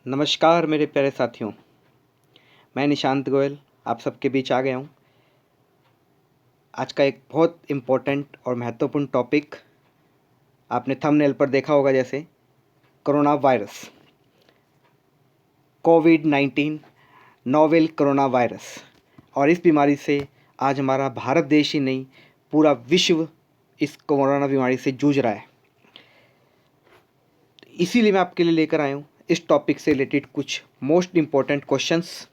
नमस्कार मेरे प्यारे साथियों। मैं निशांत गोयल आप सबके बीच आ गया हूँ। आज का एक बहुत इम्पोर्टेंट और महत्वपूर्ण टॉपिक आपने थंबनेल पर देखा होगा, जैसे कोरोना वायरस, कोविड-19 नोवेल कोरोना वायरस। और इस बीमारी से आज हमारा भारत देश ही नहीं, पूरा विश्व इस कोरोना बीमारी से जूझ रहा है। इसीलिए मैं आपके लिए लेकर आया हूँ इस टॉपिक से रिलेटेड कुछ मोस्ट इम्पॉर्टेंट क्वेश्चंस,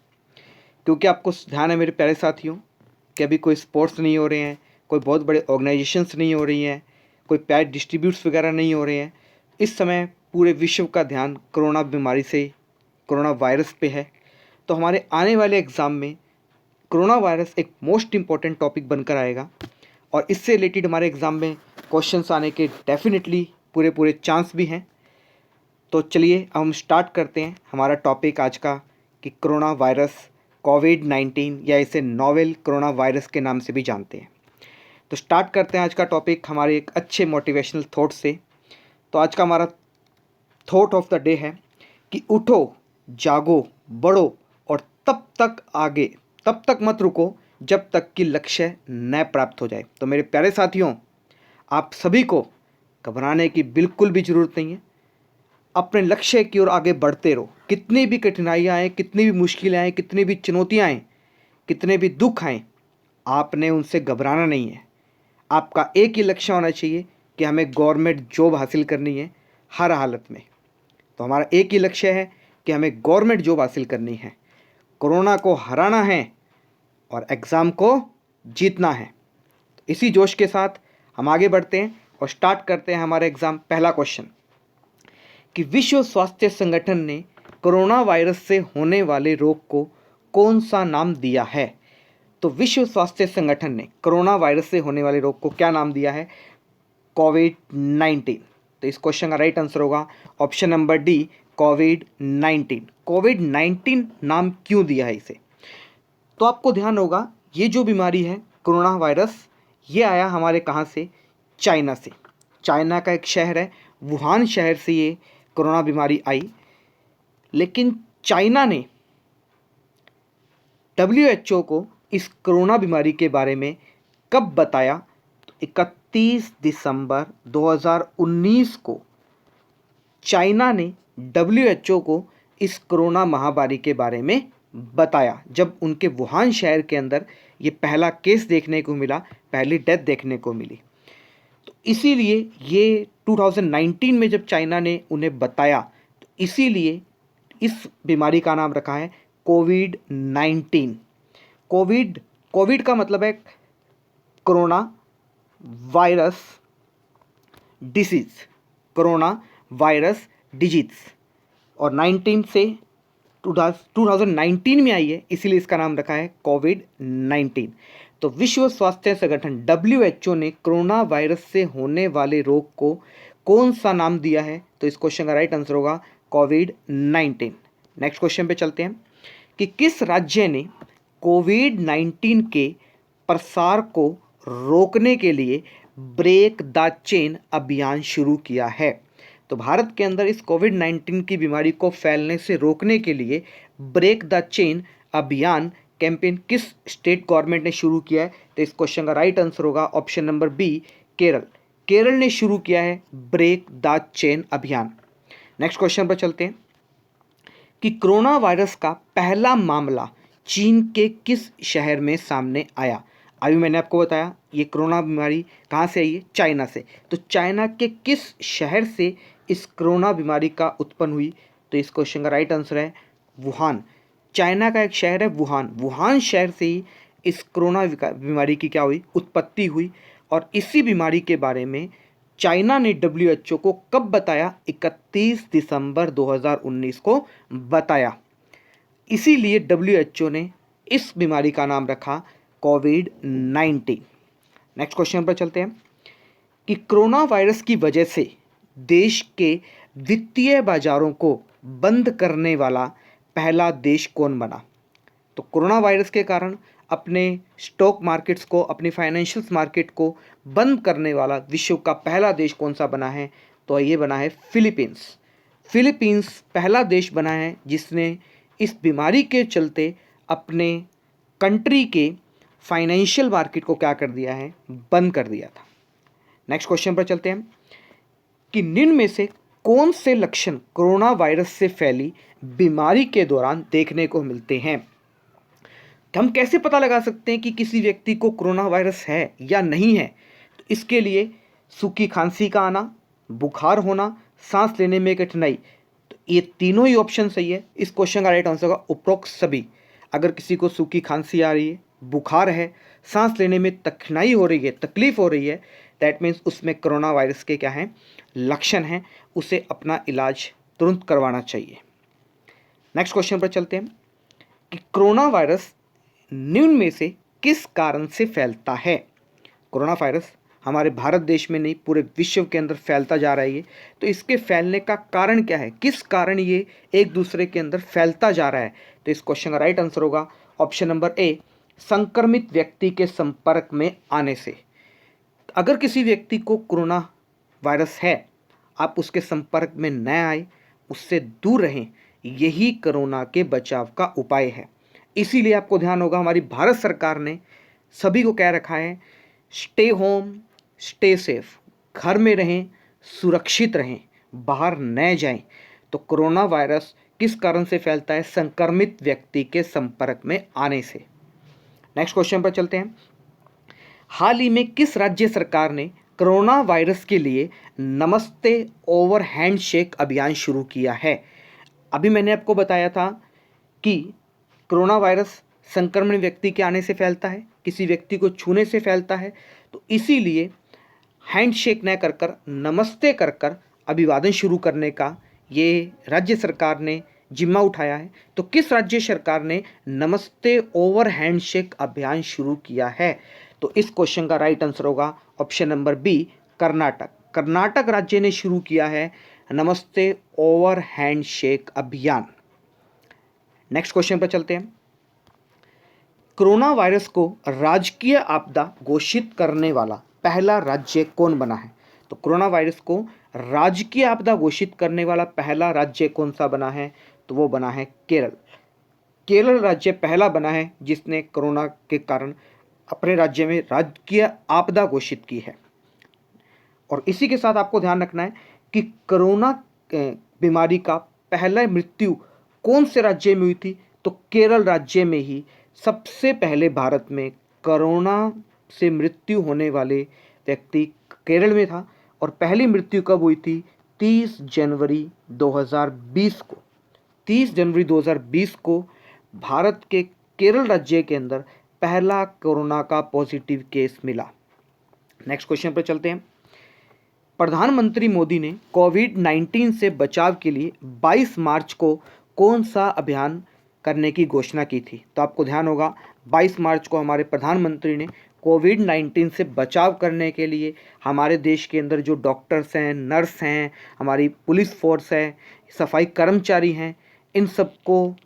क्योंकि आपको ध्यान है मेरे प्यारे साथियों कि अभी कोई स्पोर्ट्स नहीं हो रहे हैं, कोई बहुत बड़े ऑर्गेनाइजेशंस नहीं हो रही हैं, कोई पैड डिस्ट्रीब्यूट्स वगैरह नहीं हो रहे हैं। इस समय पूरे विश्व का ध्यान कोरोना बीमारी से, कोरोना वायरस पे है। तो हमारे आने वाले एग्ज़ाम में कोरोना वायरस एक मोस्ट इम्पॉर्टेंट टॉपिक बनकर आएगा और इससे रिलेटेड हमारे एग्ज़ाम में क्वेश्चंस आने के डेफिनेटली पूरे पूरे चांस भी हैं। तो चलिए अब हम स्टार्ट करते हैं हमारा टॉपिक आज का, कि कोरोना वायरस, कोविड-19 या इसे नोवेल कोरोना वायरस के नाम से भी जानते हैं। तो स्टार्ट करते हैं आज का टॉपिक हमारे एक अच्छे मोटिवेशनल थॉट से। तो आज का हमारा थॉट ऑफ द डे है कि उठो, जागो, बढ़ो और तब तक मत रुको जब तक कि लक्ष्य न प्राप्त हो जाए। तो मेरे प्यारे साथियों, आप सभी को घबराने की बिल्कुल भी ज़रूरत नहीं है। अपने लक्ष्य की ओर आगे बढ़ते रहो। कितनी भी कठिनाइयाँ आएँ, कितनी भी मुश्किलें आएँ, कितनी भी चुनौतियाँ आएँ, कितने भी दुख आएँ, आपने उनसे घबराना नहीं है। आपका एक ही लक्ष्य होना चाहिए कि हमें गवर्नमेंट जॉब हासिल करनी है हर हालत में। तो हमारा एक ही लक्ष्य है कि हमें गवर्नमेंट जॉब हासिल करनी है, कोरोना को हराना है और एग्ज़ाम को जीतना है। तो इसी जोश के साथ हम आगे बढ़ते हैं और स्टार्ट करते हैं हमारा एग्ज़ाम। पहला क्वेश्चन कि विश्व स्वास्थ्य संगठन ने कोरोना वायरस से होने वाले रोग को कौन सा नाम दिया है? तो विश्व स्वास्थ्य संगठन ने कोरोना वायरस से होने वाले रोग को क्या नाम दिया है? कोविड-19। तो इस क्वेश्चन का राइट आंसर होगा ऑप्शन नंबर डी, कोविड-19। कोविड-19 नाम क्यों दिया है इसे? तो आपको ध्यान होगा, ये जो बीमारी है कोरोना वायरस, ये आया हमारे कहाँ से? चाइना से। चाइना का एक शहर है, वुहान शहर से ये कोरोना बीमारी आई। लेकिन चाइना ने WHO को इस कोरोना बीमारी के बारे में कब बताया? तो 31 दिसंबर 2019 को चाइना ने WHO को इस कोरोना महामारी के बारे में बताया, जब उनके वुहान शहर के अंदर ये पहला केस देखने को मिला, पहली डेथ देखने को मिली। तो इसीलिए ये 2019 में जब चाइना ने उन्हें बताया, तो इसीलिए इस बीमारी का नाम रखा है कोविड-19। कोविड का मतलब है corona virus disease, corona virus disease, और 19 से 2019 में आई है, इसीलिए इसका नाम रखा है कोविड-19। तो विश्व स्वास्थ्य संगठन WHO ने कोरोना वायरस से होने वाले रोग को कौन सा नाम दिया है? तो इस क्वेश्चन का राइट आंसर होगा कोविड-19। नेक्स्ट क्वेश्चन पे चलते हैं कि किस राज्य ने कोविड-19 के प्रसार को रोकने के लिए ब्रेक द चेन अभियान शुरू किया है? तो भारत के अंदर इस कोविड-19 की बीमारी को फैलने से रोकने के लिए ब्रेक द चेन अभियान कैंपेन किस स्टेट गवर्नमेंट ने शुरू किया है? तो इस क्वेश्चन का राइट आंसर होगा option number B, Kerala. Kerala ने शुरू किया है ब्रेक द चेन अभियान। नेक्स्ट क्वेश्चन पर चलते हैं कि कोरोना वायरस का पहला मामला चीन के किस शहर में सामने आया? अभी मैंने आपको बताया ये कोरोना बीमारी कहाँ से आई है? चाइना से। तो चाइना के किस शहर से इस कोरोना बीमारी का उत्पन्न हुई? तो इस क्वेश्चन का राइट आंसर है वुहान। चाइना का एक शहर है वुहान, वुहान शहर से ही इस कोरोना बीमारी की क्या हुई? उत्पत्ति हुई। और इसी बीमारी के बारे में चाइना ने WHO को कब बताया? 31 दिसंबर 2019 को बताया। इसीलिए WHO ने इस बीमारी का नाम रखा कोविड-19। नेक्स्ट क्वेश्चन पर चलते हैं कि कोरोना वायरस की वजह से देश के वित्तीय बाजारों को बंद करने वाला पहला देश कौन बना? तो कोरोना वायरस के कारण अपने स्टॉक मार्केट्स को, अपनी फाइनेंशियल मार्केट को बंद करने वाला विश्व का पहला देश कौन सा बना है? तो ये बना है फिलीपींस। फिलीपींस पहला देश बना है जिसने इस बीमारी के चलते अपने कंट्री के फाइनेंशियल मार्केट को क्या कर दिया है, बंद कर दिया था। नेक्स्ट क्वेश्चन पर चलते हैं कि निम्न में से कौन से लक्षण कोरोना वायरस से फैली बीमारी के दौरान देखने को मिलते हैं। हम कैसे पता लगा सकते हैं कि किसी व्यक्ति को कोरोना वायरस है या नहीं है। तो इसके लिए सूखी खांसी का आना, बुखार होना, सांस लेने में कठिनाई, तो ये तीनों ही ऑप्शन सही है। इस क्वेश्चन का राइट आंसर होगा उपरोक्त सभी। अगर किसी को सूखी खांसी आ रही है, बुखार है, सांस लेने में कठिनाई हो रही है, तकलीफ हो रही है, दैट मीन्स उसमें कोरोना वायरस के क्या हैं, लक्षण हैं। उसे अपना इलाज तुरंत करवाना चाहिए। नेक्स्ट क्वेश्चन पर चलते हैं कि कोरोना वायरस निम्न में से किस कारण से फैलता है। कोरोना वायरस हमारे भारत देश में नहीं, पूरे विश्व के अंदर फैलता जा रहा है ये। तो इसके फैलने का कारण क्या है, किस कारण ये एक दूसरे के अंदर फैलता जा रहा है। तो इस क्वेश्चन का राइट आंसर होगा ऑप्शन नंबर ए, संक्रमित व्यक्ति के संपर्क में आने से। अगर किसी व्यक्ति को कोरोना वायरस है, आप उसके संपर्क में न आए, उससे दूर रहें, यही कोरोना के बचाव का उपाय है। इसीलिए आपको ध्यान होगा हमारी भारत सरकार ने सभी को कह रखा है, स्टे होम स्टे सेफ, घर में रहें, सुरक्षित रहें, बाहर न जाएं। तो कोरोना वायरस किस कारण से फैलता है, संक्रमित व्यक्ति के संपर्क में आने से। नेक्स्ट क्वेश्चन पर चलते हैं। हाल ही में किस राज्य सरकार ने कोरोना वायरस के लिए नमस्ते ओवर हैंडशेक अभियान शुरू किया है। अभी मैंने आपको बताया था कि कोरोना वायरस संक्रमण व्यक्ति के आने से फैलता है, किसी व्यक्ति को छूने से फैलता है। तो इसीलिए हैंडशेक न कर कर नमस्ते कर कर अभिवादन शुरू करने का ये राज्य सरकार ने जिम्मा उठाया है। तो किस राज्य सरकार ने नमस्ते ओवर हैंडशेक अभियान शुरू किया है। तो इस क्वेश्चन का राइट आंसर होगा option number B, Karnataka. Karnataka राज्य ने शुरू किया है नमस्ते ओवर हैंडशेक अभियान। नेक्स्ट क्वेश्चन पर चलते हैं। कोरोना वायरस को राजकीय आपदा घोषित करने वाला पहला राज्य कौन बना है। तो कोरोना वायरस को राजकीय आपदा घोषित करने वाला पहला राज्य कौन सा बना है। तो वो बना है केरल। केरल राज्य पहला बना है जिसने कोरोना के कारण अपने राज्य में राजकीय आपदा घोषित की है। और इसी के साथ आपको ध्यान रखना है कि कोरोना बीमारी का पहला मृत्यु कौन से राज्य में हुई थी। तो केरल राज्य में ही सबसे पहले भारत में कोरोना से मृत्यु होने वाले व्यक्ति केरल में था। और पहली मृत्यु कब हुई थी, 30 जनवरी 2020 को। 30 जनवरी 2020 को भारत के केरल राज्य के अंदर पहला कोरोना का पॉजिटिव केस मिला। नेक्स्ट क्वेश्चन पर चलते हैं। प्रधानमंत्री मोदी ने कोविड-19 से बचाव के लिए 22 मार्च को कौन सा अभियान करने की घोषणा की थी। तो आपको ध्यान होगा 22 मार्च को हमारे प्रधानमंत्री ने कोविड-19 से बचाव करने के लिए हमारे देश के अंदर जो डॉक्टर्स हैं, नर्स हैं, हमारी पुलिस फोर्स है, सफाई कर्मचारी हैं, इन सबको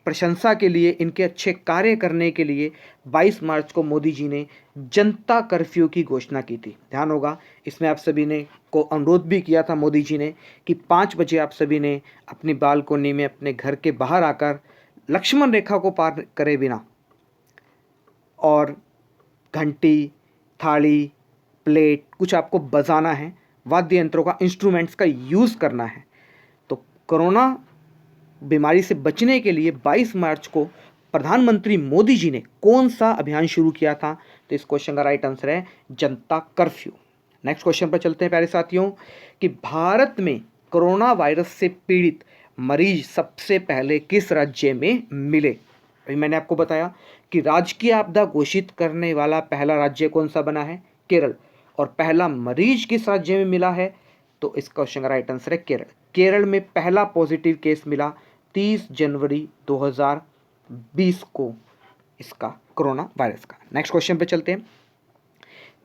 प्रशंसा के लिए, इनके अच्छे कार्य करने के लिए 22 मार्च को मोदी जी ने जनता कर्फ्यू की घोषणा की थी। ध्यान होगा इसमें आप सभी ने को अनुरोध भी किया था मोदी जी ने कि 5 बजे आप सभी ने अपनी बालकोनी में अपने घर के बाहर आकर लक्ष्मण रेखा को पार करे बिना और घंटी, थाली, प्लेट कुछ आपको बजाना है, वाद्य यंत्रों का, इंस्ट्रूमेंट्स का यूज़ करना है। तो कोरोना बीमारी से बचने के लिए 22 मार्च को प्रधानमंत्री मोदी जी ने कौन सा अभियान शुरू किया था। तो इस क्वेश्चन का राइट आंसर है जनता कर्फ्यू। नेक्स्ट क्वेश्चन पर चलते हैं प्यारे साथियों कि भारत में कोरोना वायरस से पीड़ित मरीज सबसे पहले किस राज्य में मिले। अभी मैंने आपको बताया कि राजकीय आपदा घोषित करने वाला पहला राज्य कौन सा बना है, केरल। और पहला मरीज किस राज्य में मिला है। तो इस क्वेश्चन का राइट आंसर है केरल। केरल में पहला पॉजिटिव केस मिला 30 जनवरी 2020 को इसका कोरोना वायरस का। नेक्स्ट क्वेश्चन पे चलते हैं।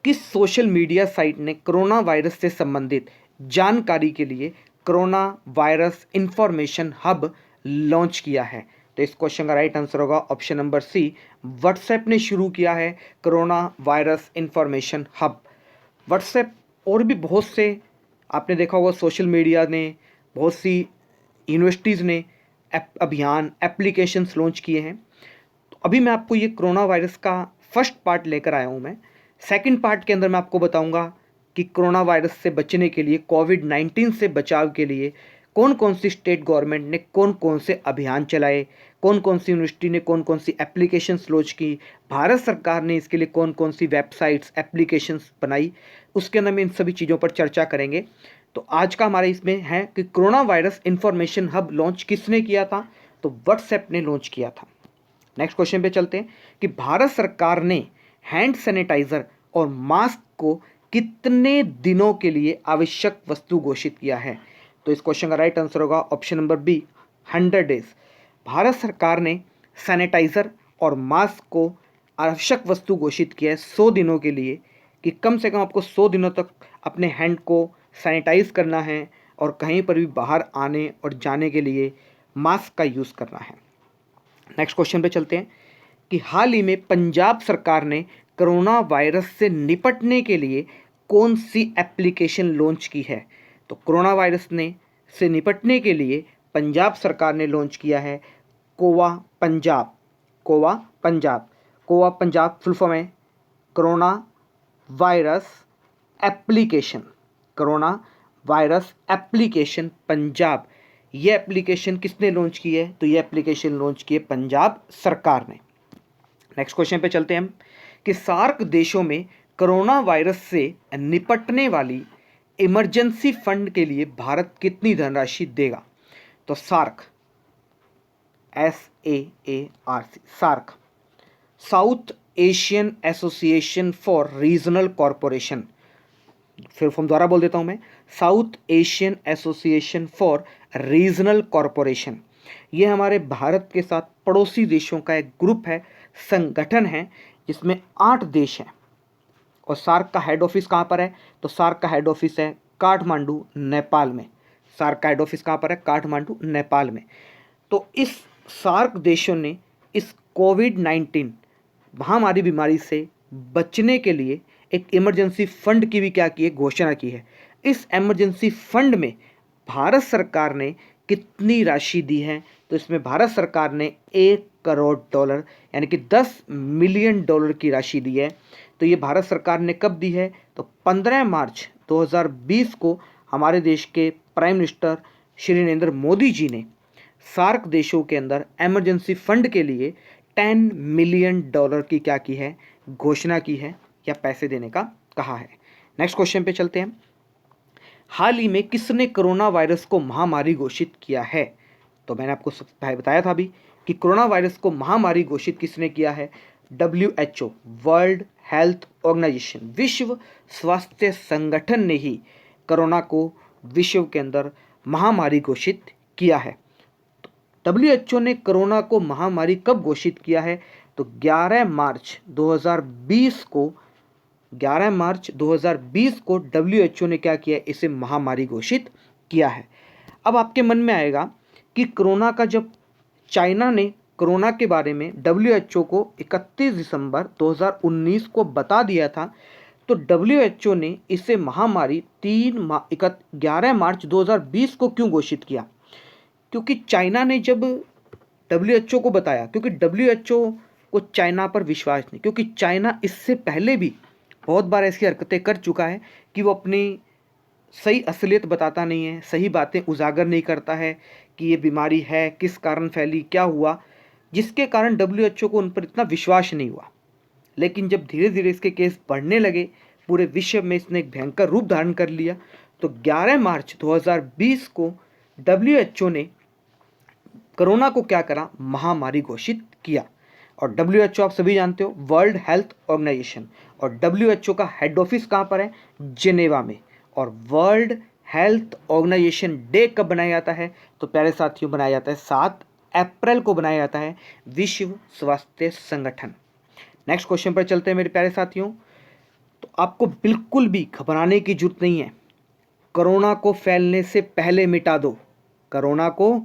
किस सोशल मीडिया साइट ने कोरोना वायरस से संबंधित जानकारी के लिए corona virus information hub launch किया है। तो इस क्वेश्चन का राइट आंसर होगा ऑप्शन नंबर सी, व्हाट्सएप ने शुरू किया है corona virus information hub. WhatsApp और भी बहुत से आपने देखा होगा सोशल मीडिया ने बहुत सी यूनिवर्सिटीज़ ने अभियान एप्लीकेशंस लॉन्च किए हैं। तो अभी मैं आपको ये कोरोना वायरस का फर्स्ट पार्ट लेकर आया हूँ। मैं सेकंड पार्ट के अंदर मैं आपको बताऊँगा कि कोरोना वायरस से बचने के लिए, कोविड-19 से बचाव के लिए कौन कौन सी स्टेट गवर्नमेंट ने कौन कौन से अभियान चलाए, कौन कौन सी यूनिवर्सिटी ने कौन कौन सी एप्लीकेशंस लॉन्च की, भारत सरकार ने इसके लिए कौन कौन सी वेबसाइट्स एप्लीकेशंस बनाई, उसके अंदर में इन सभी चीज़ों पर चर्चा करेंगे। तो आज का हमारे इसमें है कि corona virus information hub launch किसने किया था? तो व्हाट्सएप ने लॉन्च किया था। नेक्स्ट क्वेश्चन पे चलते हैं कि भारत सरकार ने हैंड सैनिटाइजर और मास्क को कितने दिनों के लिए आवश्यक वस्तु घोषित किया है? तो इस क्वेश्चन का राइट आंसर होगा option number B, 100 days. Bharat सरकार ने सैनिटाइजर और मास्क को आवश्यक वस्तु घोषित किया है 100 दिनों के लिए, कि कम से कम आपको 100 दिनों तक अपने हैंड को सैनिटाइज करना है और कहीं पर भी बाहर आने और जाने के लिए मास्क का यूज़ करना है। नेक्स्ट क्वेश्चन पे चलते हैं कि हाल ही में पंजाब सरकार ने कोरोना वायरस से निपटने के लिए कौन सी एप्लीकेशन लॉन्च की है? तो कोरोना वायरस से निपटने के लिए पंजाब सरकार ने लॉन्च किया है कोवा पंजाब। कोवा पंजाब, कोवा पंजाब फुल फॉर्म है corona virus application. Corona virus application Punjab. ये एप्लीकेशन किसने लॉन्च की है? तो ये एप्लीकेशन लॉन्च की है पंजाब सरकार ने। नेक्स्ट क्वेश्चन पे चलते हैं हम कि सार्क देशों में कोरोना वायरस से निपटने वाली इमरजेंसी फंड के लिए भारत कितनी धनराशि देगा? तो SAARC, SAARC, SAARC, south Asian association for regional corporation. फिर फॉर्म द्वारा बोल देता हूं मैं, south Asian association for regional corporation. ये हमारे भारत के साथ पड़ोसी देशों का एक ग्रुप है, संगठन है, जिसमें 8 देश हैं। और सार्क का हेड ऑफिस कहाँ पर है? तो सार्क का हेड ऑफिस है काठमांडू, नेपाल में। सार्क का हेड ऑफिस कहाँ पर है? काठमांडू, नेपाल में। तो इस सार्क देशों ने इस कोविड-19 महामारी बीमारी से बचने के लिए एक इमरजेंसी फंड की भी क्या की है? घोषणा की है। इस इमरजेंसी फंड में भारत सरकार ने कितनी राशि दी है? तो इसमें भारत सरकार ने $1 करोड़ यानी कि $10 मिलियन की राशि दी है। तो ये भारत सरकार ने कब दी है? तो 15 मार्च 2020 को हमारे देश के प्राइम मिनिस्टर श्री नरेंद्र मोदी जी ने सार्क देशों के अंदर इमरजेंसी फंड के लिए $10 मिलियन की क्या की है? घोषणा की है या पैसे देने का कहा है। नेक्स्ट क्वेश्चन पे चलते हैं। हाल ही में किसने कोरोना वायरस को महामारी घोषित किया है? तो मैंने आपको बताया था अभी कि कोरोना वायरस को महामारी घोषित किसने किया है? WHO, वर्ल्ड हेल्थ ऑर्गेनाइजेशन, विश्व स्वास्थ्य संगठन ने ही कोरोना को विश्व के अंदर महामारी घोषित किया है। WHO ने कोरोना को महामारी कब घोषित किया है? तो 11 मार्च 2020 को WHO ने क्या किया? इसे महामारी घोषित किया है। अब आपके मन में आएगा कि कोरोना का जब चाइना ने कोरोना के बारे में WHO को 31 दिसंबर 2019 को बता दिया था, तो WHO ने इसे महामारी 11 मार्च 2020 को क्यों घोषित किया? क्योंकि चाइना ने जब WHO को बताया, क्योंकि WHO को चाइना पर विश्वास नहीं, क्योंकि चाइना इससे पहले भी बहुत बार ऐसी हरकतें कर चुका है कि वो अपनी सही असलियत बताता नहीं है, सही बातें उजागर नहीं करता है कि ये बीमारी है, किस कारण फैली, क्या हुआ, जिसके कारण WHO को उन पर इतना विश्वास नहीं हुआ। लेकिन जब धीरे धीरे इसके केस बढ़ने लगे, पूरे विश्व में इसने एक भयंकर रूप धारण कर लिया, तो 11 मार्च 2020 को WHO ने कोरोना को क्या करा? महामारी घोषित किया। और WHO आप सभी जानते हो, वर्ल्ड हेल्थ ऑर्गेनाइजेशन, और WHO का हेड ऑफिस कहाँ पर है? जिनेवा में। और वर्ल्ड हेल्थ ऑर्गेनाइजेशन डे कब बनाया जाता है? तो प्यारे साथियों, बनाया जाता है 7 अप्रैल को बनाया जाता है, विश्व स्वास्थ्य संगठन। नेक्स्ट क्वेश्चन पर चलते हैं मेरे प्यारे साथियों। तो आपको बिल्कुल भी घबराने की जरूरत नहीं है। कोरोना को फैलने से पहले मिटा दो, कोरोना को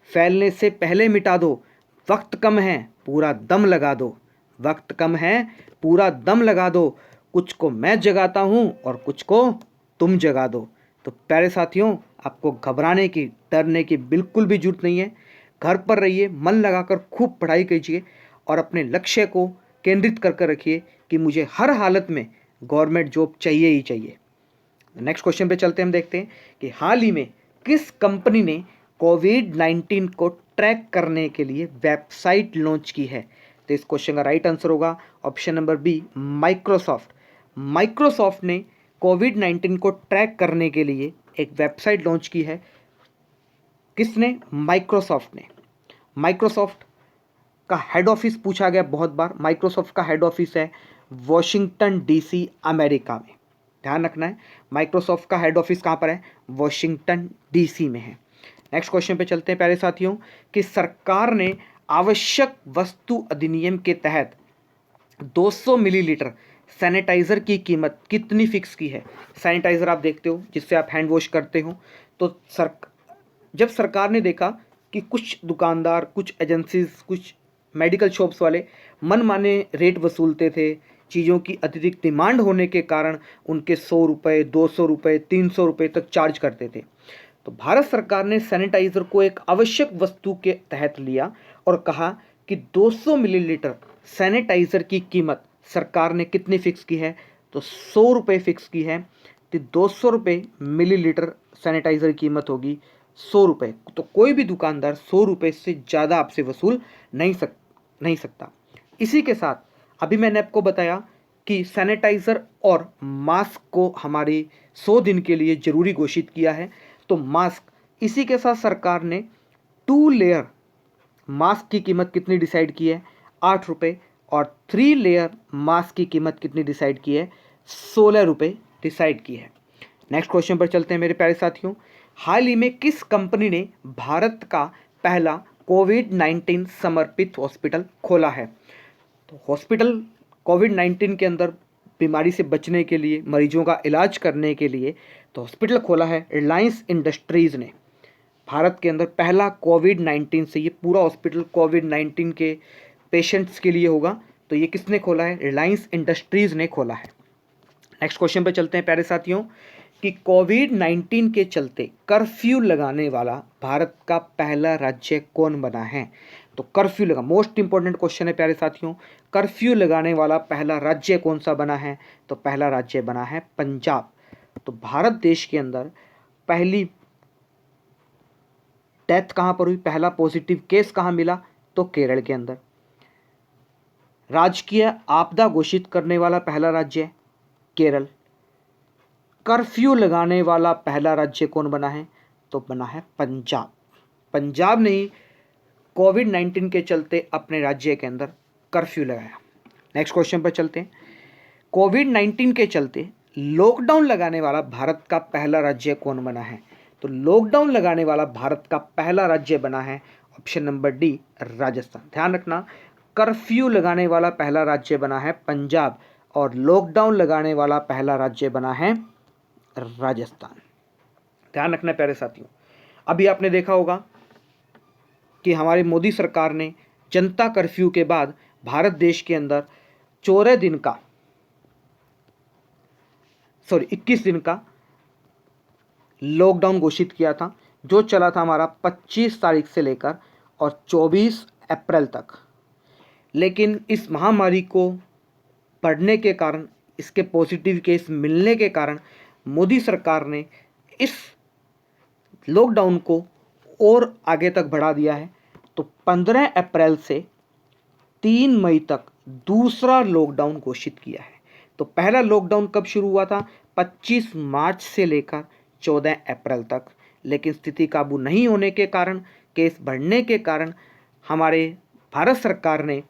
फैलने से पहले मिटा दो। वक्त कम है, पूरा दम लगा दो। वक्त कम है, पूरा दम लगा दो। कुछ को मैं जगाता हूँ और कुछ को तुम जगा दो। तो प्यारे साथियों, आपको घबराने की, डरने की बिल्कुल भी जरूरत नहीं है। घर पर रहिए, मन लगाकर खूब पढ़ाई कीजिए और अपने लक्ष्य को केंद्रित कर कर रखिए कि मुझे हर हालत में गवर्नमेंट जॉब चाहिए ही चाहिए। नेक्स्ट क्वेश्चन पे चलते हैं, हम देखते हैं कि हाल ही में किस कंपनी ने कोविड-19 को ट्रैक करने के लिए वेबसाइट लॉन्च की है। तो इस क्वेश्चन का राइट आंसर होगा option number B, Microsoft. Microsoft ने कोविड-19 को ट्रैक करने के लिए एक वेबसाइट लॉन्च की है। किसने? माइक्रोसॉफ्ट ने। माइक्रोसॉफ्ट का हेड ऑफिस पूछा गया बहुत बार। माइक्रोसॉफ्ट का हेड ऑफिस है वॉशिंगटन डीसी, अमेरिका में। ध्यान रखना है, माइक्रोसॉफ्ट का हेड ऑफिस कहाँ पर है? वॉशिंगटन डीसी में है। नेक्स्ट क्वेश्चन पे चलते हैं प्यारे साथियों कि सरकार ने आवश्यक वस्तु अधिनियम के तहत 200 मिलीलीटर सैनिटाइज़र की कीमत कितनी फिक्स की है। सैनिटाइज़र आप देखते हो जिससे आप हैंड वॉश करते हो। तो जब सरकार ने देखा कि कुछ दुकानदार, कुछ एजेंसीज, कुछ मेडिकल शॉप्स वाले मनमाने रेट वसूलते थे, चीज़ों की अत्यधिक डिमांड होने के कारण उनके 100 रुपये, 200 रुपये, 300 रुपये तक चार्ज करते थे, तो भारत सरकार ने सैनिटाइज़र को एक आवश्यक वस्तु के तहत लिया और कहा कि 200 मिलीलीटर सैनिटाइज़र की कीमत सरकार ने कितनी फिक्स की है? तो 100 रुपये फिक्स की है। तो 200 रुपये मिलीलीटर सैनिटाइज़र की कीमत होगी 100 रुपये। तो कोई भी दुकानदार 100 रुपये से ज़्यादा आपसे वसूल नहीं सकता। इसी के साथ अभी मैंने आपको बताया कि सैनिटाइज़र और मास्क को हमारे 100 दिन के लिए ज़रूरी घोषित किया है। तो मास्क, इसी के साथ सरकार ने 2 लेयर मास्क की कीमत कितनी डिसाइड की है? 8 रुपये। और 3 लेयर मास्क की कीमत कितनी डिसाइड की है? 16 रुपये डिसाइड की है। नेक्स्ट क्वेश्चन पर चलते हैं मेरे प्यारे साथियों। हाल ही में किस कंपनी ने भारत का पहला कोविड-19 समर्पित हॉस्पिटल खोला है? तो हॉस्पिटल कोविड-19 के अंदर बीमारी से बचने के लिए, मरीजों का इलाज करने के लिए तो हॉस्पिटल खोला है रिलायंस इंडस्ट्रीज़ ने। भारत के अंदर पहला कोविड-19 से, ये पूरा हॉस्पिटल कोविड-19 के पेशेंट्स के लिए होगा। तो ये किसने खोला है? रिलायंस इंडस्ट्रीज़ ने खोला है। नेक्स्ट क्वेश्चन पे चलते हैं प्यारे साथियों कि कोविड-19 के चलते कर्फ्यू लगाने वाला भारत का पहला राज्य कौन बना है? तो कर्फ्यू लगा, मोस्ट इंपॉर्टेंट क्वेश्चन है प्यारे साथियों। कर्फ्यू लगाने वाला पहला राज्य कौन सा बना है? तो पहला राज्य बना है पंजाब। तो भारत देश के अंदर पहली डेथ कहाँ पर हुई, पहला पॉजिटिव केस कहाँ मिला? तो केरल के अंदर। राजकीय आपदा घोषित करने वाला पहला राज्य केरल। कर्फ्यू लगाने वाला पहला राज्य कौन बना है? तो बना है पंजाब। पंजाब ने ही कोविड-19 के चलते अपने राज्य के अंदर कर्फ्यू लगाया। नेक्स्ट क्वेश्चन पर चलते हैं। कोविड-19 के चलते लॉकडाउन लगाने वाला भारत का पहला राज्य कौन बना है? तो लॉकडाउन लगाने वाला भारत का पहला राज्य बना है ऑप्शन नंबर डी, राजस्थान। ध्यान रखना, कर्फ्यू लगाने वाला पहला राज्य बना है पंजाब और लॉकडाउन लगाने वाला पहला राज्य बना है राजस्थान। ध्यान रखना प्यारे साथियों। अभी आपने देखा होगा कि हमारी मोदी सरकार ने जनता कर्फ्यू के बाद भारत देश के अंदर 21 दिन का लॉकडाउन घोषित किया था, जो चला था हमारा 25 तारीख से लेकर और 24 अप्रैल तक। लेकिन इस महामारी को बढ़ने के कारण, इसके पॉजिटिव केस मिलने के कारण मोदी सरकार ने इस लॉकडाउन को और आगे तक बढ़ा दिया है। तो 15 अप्रैल से 3 मई तक दूसरा लॉकडाउन घोषित किया है। तो पहला लॉकडाउन कब शुरू हुआ था? 25 मार्च से लेकर 14 अप्रैल तक। लेकिन स्थिति काबू नहीं होने के कारण, केस बढ़ने के कारण हमारे भारत सरकार ने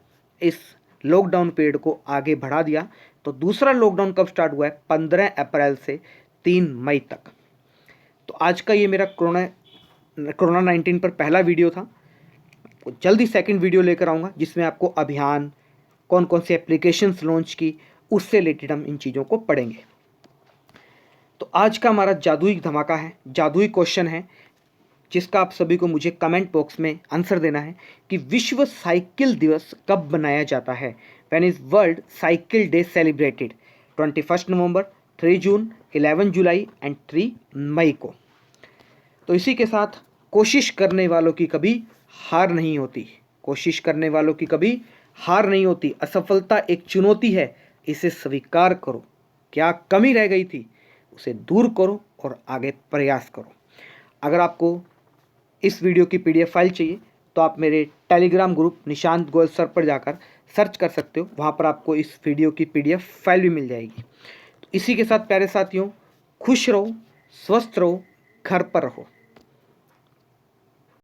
इस लॉकडाउन पीरियड को आगे बढ़ा दिया। तो दूसरा लॉकडाउन कब स्टार्ट हुआ है? 15 अप्रैल से 3 मई तक। तो आज का ये मेरा कोरोना 19 पर पहला वीडियो था। जल्दी सेकंड वीडियो लेकर आऊँगा जिसमें आपको अभियान, कौन कौन सी एप्लीकेशंस लॉन्च की, उससे रिलेटेड हम इन चीज़ों को पढ़ेंगे। तो आज का हमारा जादुई धमाका है, जादुई क्वेश्चन है, जिसका आप सभी को मुझे कमेंट बॉक्स में आंसर देना है कि विश्व साइकिल दिवस कब मनाया जाता है? When is world cycle day celebrated? 21 November, 3 June, 11 July and 3 मई को। तो इसी के साथ कोशिश करने वालों की कभी हार नहीं होती, कोशिश करने वालों की कभी हार नहीं होती। असफलता एक चुनौती है, इसे स्वीकार करो। क्या कमी रह गई थी उसे दूर करो और आगे प्रयास करो। अगर आपको इस वीडियो की PDF फाइल चाहिए तो आप मेरे Telegram group Nishant Goyal sir पर जाकर सर्च कर सकते हो, वहाँ पर आपको इस वीडियो की PDF फाइल भी मिल जाएगी। तो इसी के साथ प्यारे साथियों, खुश रहो, स्वस्थ रहो, घर पर रहो।